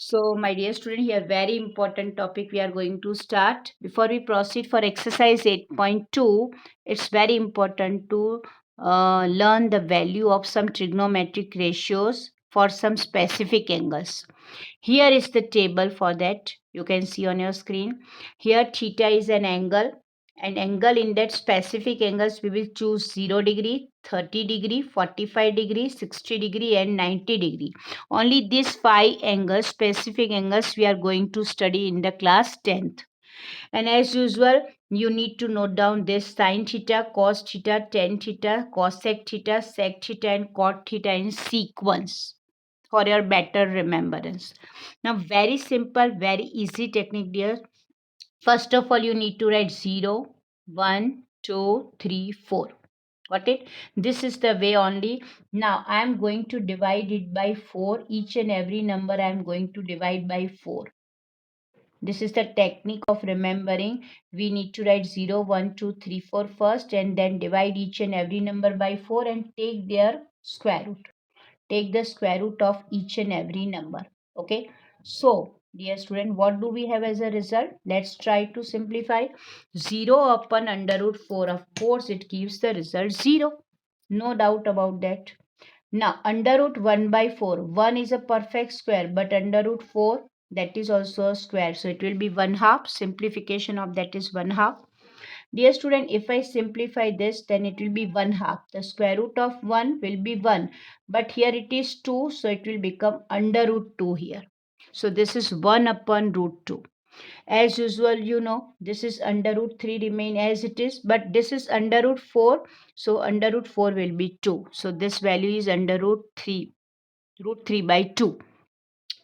So, my dear student, here very important topic we are going to start. Before we proceed for exercise 8.2, it's very important to learn the value of some trigonometric ratios for some specific angles. Here is the table for that. You can see on your screen. Here theta is an angle, and angle in that specific angles we will choose 0 degree, 30 degree, 45 degree, 60 degree and 90 degree. Only these 5 angles, specific angles, we are going to study in the class 10th. And as usual, you need to note down this sine theta, cos theta, tan theta, cosec theta, sec theta and cot theta in sequence for your better remembrance. Now, very simple, very easy technique, dear. First of all, you need to write 0, 1, 2, 3, 4. Got it? This is the way only. Now, I am going to divide it by 4. Each and every number I am going to divide by 4. This is the technique of remembering. We need to write 0, 1, 2, 3, 4 first and then divide each and every number by 4 and take their square root. Take the square root of each and every number. Okay, so dear student, what do we have as a result? Let's try to simplify. 0 upon under root 4, of course it gives the result 0, no doubt about that. Now under root 1 by 4, 1 is a perfect square, but under root 4, that is also a square, so it will be 1 half. Simplification of that is 1 half. Dear student, if I simplify this, then it will be 1 half. The square root of 1 will be 1. But here it is 2, so it will become under root 2 here. So this is 1 upon root 2. As usual, you know, this is under root 3 remain as it is. But this is under root 4. So under root 4 will be 2. So this value is under root 3. Root 3 by 2.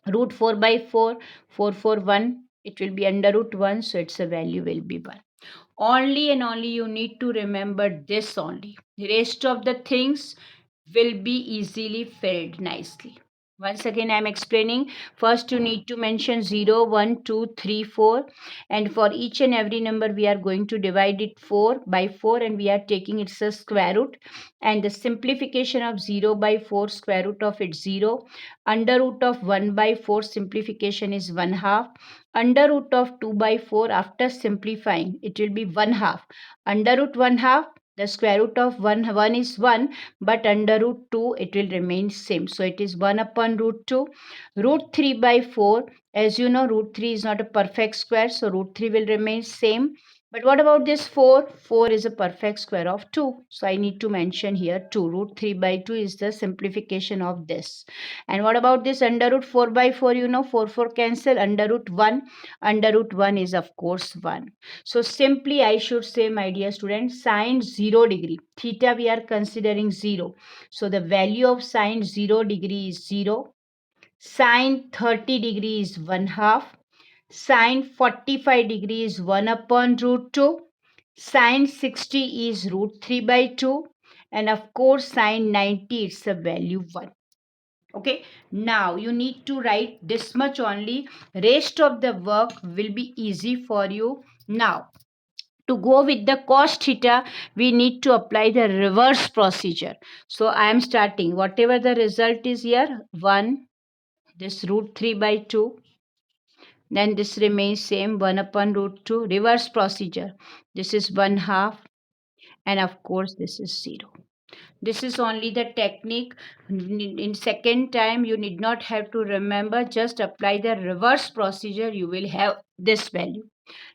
Root 4 by 4. 4, 4, 1. It will be under root 1. So its a value will be 1. Only and only you need to remember this only. The rest of the things will be easily filled nicely. Once again, I am explaining. First, you need to mention 0, 1, 2, 3, 4. And for each and every number, we are going to divide it 4 by 4 and we are taking its a square root. And the simplification of 0 by 4, square root of it 0. Under root of 1 by 4, simplification is 1 half. Under root of 2 by 4, after simplifying, it will be 1 half. Under root 1 half, the square root of 1 is 1, but under root 2 it will remain same. So it is 1 upon root 2. Root 3 by 4, as you know, root 3 is not a perfect square, so root 3 will remain same. But what about this 4? 4 is a perfect square of 2. So I need to mention here 2. Root 3 by 2 is the simplification of this. And what about this under root 4 by 4? You know, 4, 4 cancel. Under root 1. Under root 1 is of course 1. So simply I should say, my dear student, sine 0 degree. Theta we are considering 0. So the value of sine 0 degree is 0. Sine 30 degree is 1 half. Sine 45 degree is 1 upon root 2. Sine 60 is root 3 by 2. And of course sine 90, it's a value 1. Okay, now you need to write this much only. Rest of the work will be easy for you. Now, to go with the cos theta, we need to apply the reverse procedure. So I am starting, whatever the result is here, 1, this root 3 by 2, then this remains same, 1 upon root 2, reverse procedure. This is 1 half, and of course this is 0. This is only the technique. In second time, you need not have to remember, just apply the reverse procedure, you will have this value.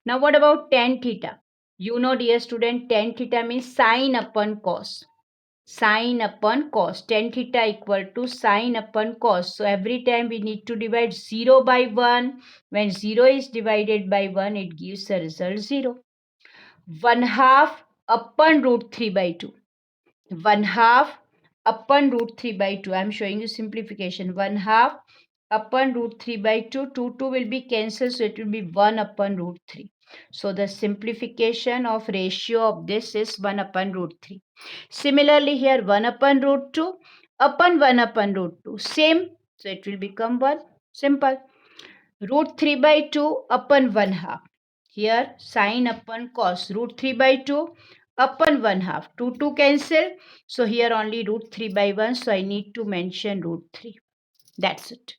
Now what about tan theta? You know, dear student, tan theta means sine upon cos. Sine upon cos. Tan theta equal to sine upon cos. So every time we need to divide 0 by 1. When 0 is divided by 1, it gives the result 0. 1 half upon root 3 by 2. 1 half upon root 3 by 2. I am showing you simplification. 1 half upon root 3 by 2. 2 will be cancelled, so it will be 1 upon root 3. So the simplification of ratio of this is 1 upon root 3. Similarly here 1 upon root 2 upon 1 upon root 2. Same. So it will become 1. Simple. Root 3 by 2 upon 1 half. Here sine upon cos. Root 3 by 2 upon 1 half. 2 cancel. So here only root 3 by 1. So I need to mention root 3. That's it.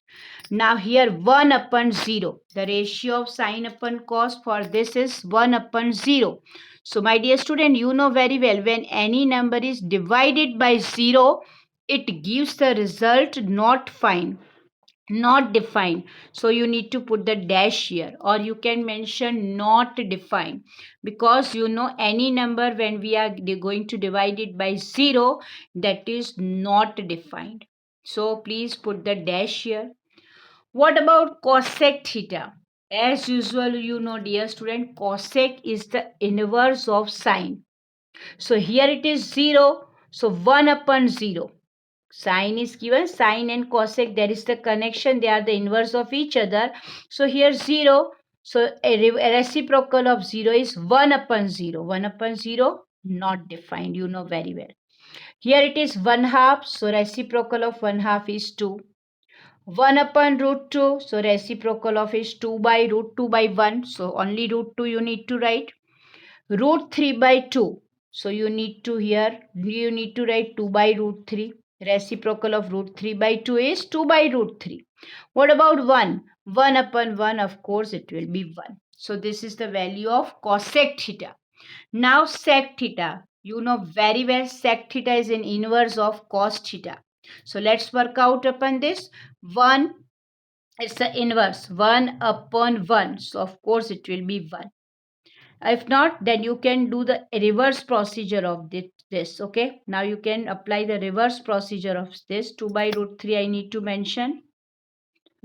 Now here 1 upon 0. The ratio of sine upon cos for this is 1 upon 0. So my dear student, you know very well when any number is divided by 0, it gives the result not fine, not defined. So you need to put the dash here, or you can mention not defined, because you know any number when we are going to divide it by 0, that is not defined. So please put the dash here. What about cosec theta? As usual, you know, dear student, cosec is the inverse of sine. So here it is 0. So 1 upon 0. Sine is given. Sine and cosec, there is the connection. They are the inverse of each other. So here 0. So a reciprocal of 0 is 1 upon 0. 1 upon 0, not defined. You know very well. Here it is 1 half. So reciprocal of 1 half is 2. 1 upon root 2, so reciprocal of is 2 by root 2 by 1, so only root 2 you need to write. Root 3 by 2, so you need to write 2 by root 3. Reciprocal of root 3 by 2 is 2 by root 3. What about 1? 1 upon 1, of course it will be 1. So this is the value of cosec theta. Now sec theta, you know very well sec theta is an inverse of cos theta. So let's work out upon this. 1, it's the inverse, 1 upon 1. So of course it will be 1. If not, then you can do the reverse procedure of this. Okay, now you can apply the reverse procedure of this. 2 by root 3 I need to mention.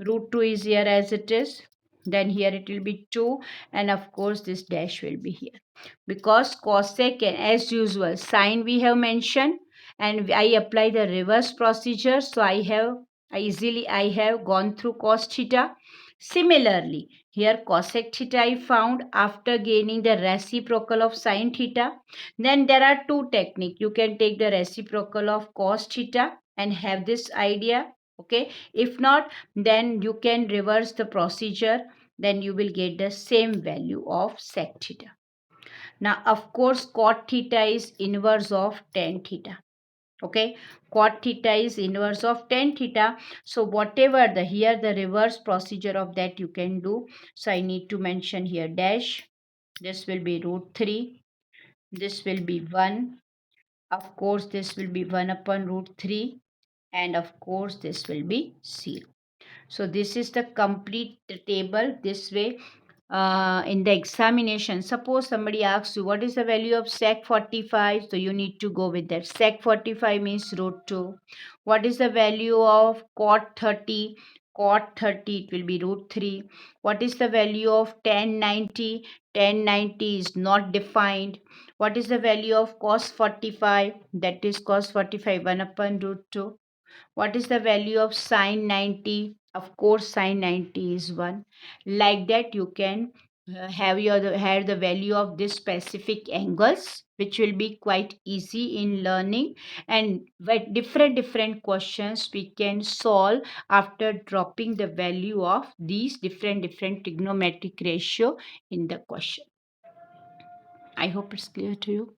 Root 2 is here as it is. Then here it will be 2, and of course this dash will be here. Because cosec, and as usual, sine we have mentioned, and I apply the reverse procedure. So I have gone through cos theta. Similarly, here cosec theta I found after gaining the reciprocal of sine theta. Then there are two techniques. You can take the reciprocal of cos theta and have this idea. Okay, if not, then you can reverse the procedure, then you will get the same value of sec theta. Now of course cot theta is inverse of tan theta. Okay, cot theta is inverse of tan theta. So whatever the here the reverse procedure of that you can do. So I need to mention here dash. This will be root 3. This will be 1. Of course this will be 1 upon root 3, and of course this will be 0. So this is the complete table. This way, in the examination, suppose somebody asks you what is the value of sec 45, so you need to go with that. Sec 45 means root 2. What is the value of cot 30? Cot 30, it will be root 3. What is the value of tan 90? Tan 90 is not defined. What is the value of cos 45? That is cos 45 1 upon root 2. What is the value of sine 90? Of course, sine 90 is 1. Like that, you can have the value of this specific angles, which will be quite easy in learning. And with different questions we can solve after dropping the value of these different trigonometric ratio in the question. I hope it's clear to you.